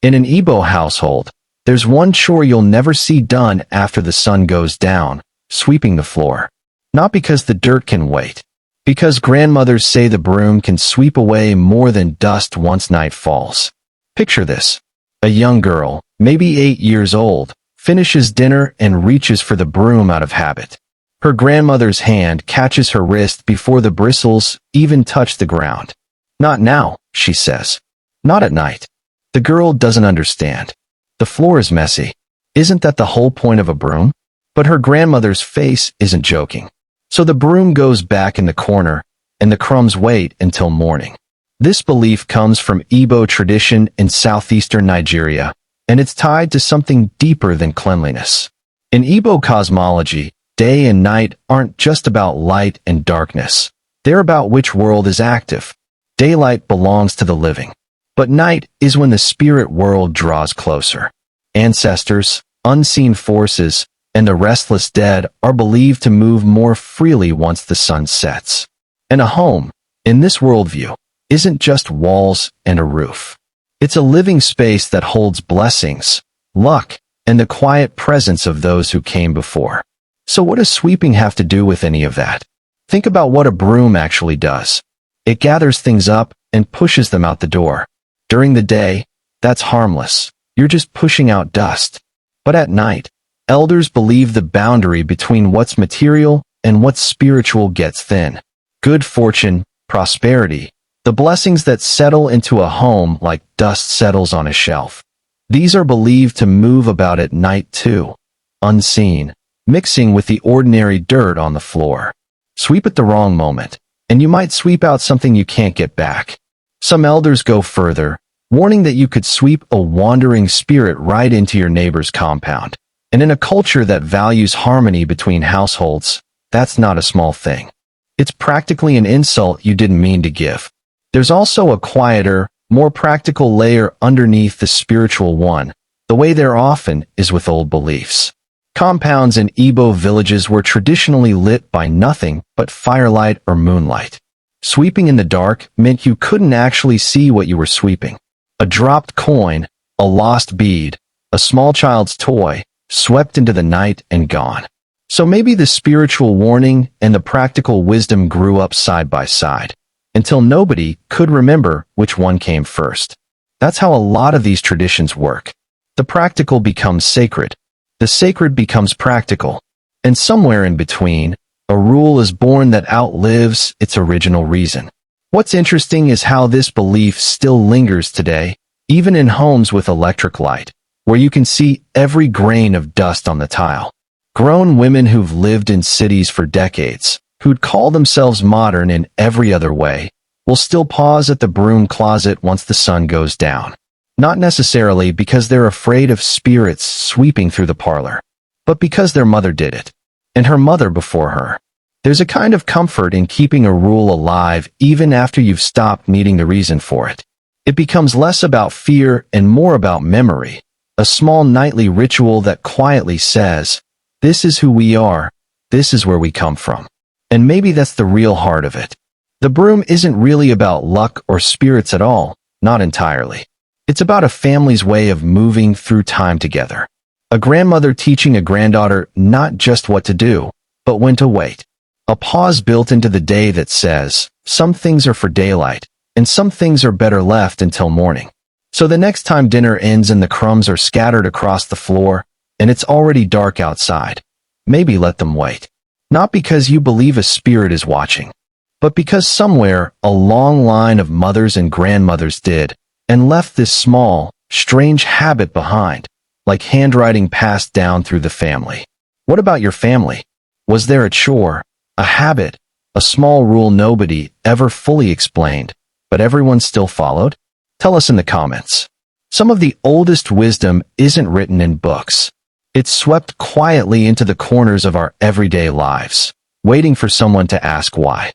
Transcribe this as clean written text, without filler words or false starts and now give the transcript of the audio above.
In an Igbo household, there's one chore you'll never see done after the sun goes down: sweeping the floor. Not because the dirt can wait, because grandmothers say the broom can sweep away more than dust once night falls. Picture this. A young girl, maybe 8 years old, finishes dinner and reaches for the broom out of habit. Her grandmother's hand catches her wrist before the bristles even touch the ground. "Not now," she says. "Not at night." The girl doesn't understand. The floor is messy. Isn't that the whole point of a broom? But her grandmother's face isn't joking. So the broom goes back in the corner, and the crumbs wait until morning. This belief comes from Igbo tradition in southeastern Nigeria, and it's tied to something deeper than cleanliness. In Igbo cosmology, day and night aren't just about light and darkness. They're about which world is active. Daylight belongs to the living, but night is when the spirit world draws closer. Ancestors, unseen forces, and the restless dead are believed to move more freely once the sun sets. And a home, in this worldview, isn't just walls and a roof. It's a living space that holds blessings, luck, and the quiet presence of those who came before. So what does sweeping have to do with any of that? Think about what a broom actually does. It gathers things up and pushes them out the door. During the day, that's harmless. You're just pushing out dust. But at night, elders believe the boundary between what's material and what's spiritual gets thin. Good fortune, prosperity, the blessings that settle into a home like dust settles on a shelf. These are believed to move about at night too, unseen, mixing with the ordinary dirt on the floor. Sweep at the wrong moment, and you might sweep out something you can't get back. Some elders go further, warning that you could sweep a wandering spirit right into your neighbor's compound. And in a culture that values harmony between households, that's not a small thing. It's practically an insult you didn't mean to give. There's also a quieter, more practical layer underneath the spiritual one, the way there often is with old beliefs. Compounds in Igbo villages were traditionally lit by nothing but firelight or moonlight. Sweeping in the dark meant you couldn't actually see what you were sweeping. A dropped coin, a lost bead, a small child's toy, swept into the night and gone. So maybe the spiritual warning and the practical wisdom grew up side by side, until nobody could remember which one came first. That's how a lot of these traditions work. The practical becomes sacred, the sacred becomes practical, and somewhere in between, a rule is born that outlives its original reason. What's interesting is how this belief still lingers today, even in homes with electric light, where you can see every grain of dust on the tile. Grown women who've lived in cities for decades, who'd call themselves modern in every other way, will still pause at the broom closet once the sun goes down. Not necessarily because they're afraid of spirits sweeping through the parlor, but because their mother did it, and her mother before her. There's a kind of comfort in keeping a rule alive even after you've stopped needing the reason for it. It becomes less about fear and more about memory, a small nightly ritual that quietly says, "This is who we are, this is where we come from." And maybe that's the real heart of it. The broom isn't really about luck or spirits at all, not entirely. It's about a family's way of moving through time together. A grandmother teaching a granddaughter not just what to do, but when to wait. A pause built into the day that says, some things are for daylight, and some things are better left until morning. So the next time dinner ends and the crumbs are scattered across the floor, and it's already dark outside, maybe let them wait. Not because you believe a spirit is watching, but because somewhere a long line of mothers and grandmothers did, and left this small, strange habit behind, like handwriting passed down through the family. What about your family? Was there a chore, a habit, a small rule nobody ever fully explained, but everyone still followed? Tell us in the comments. Some of the oldest wisdom isn't written in books. It's swept quietly into the corners of our everyday lives, waiting for someone to ask why.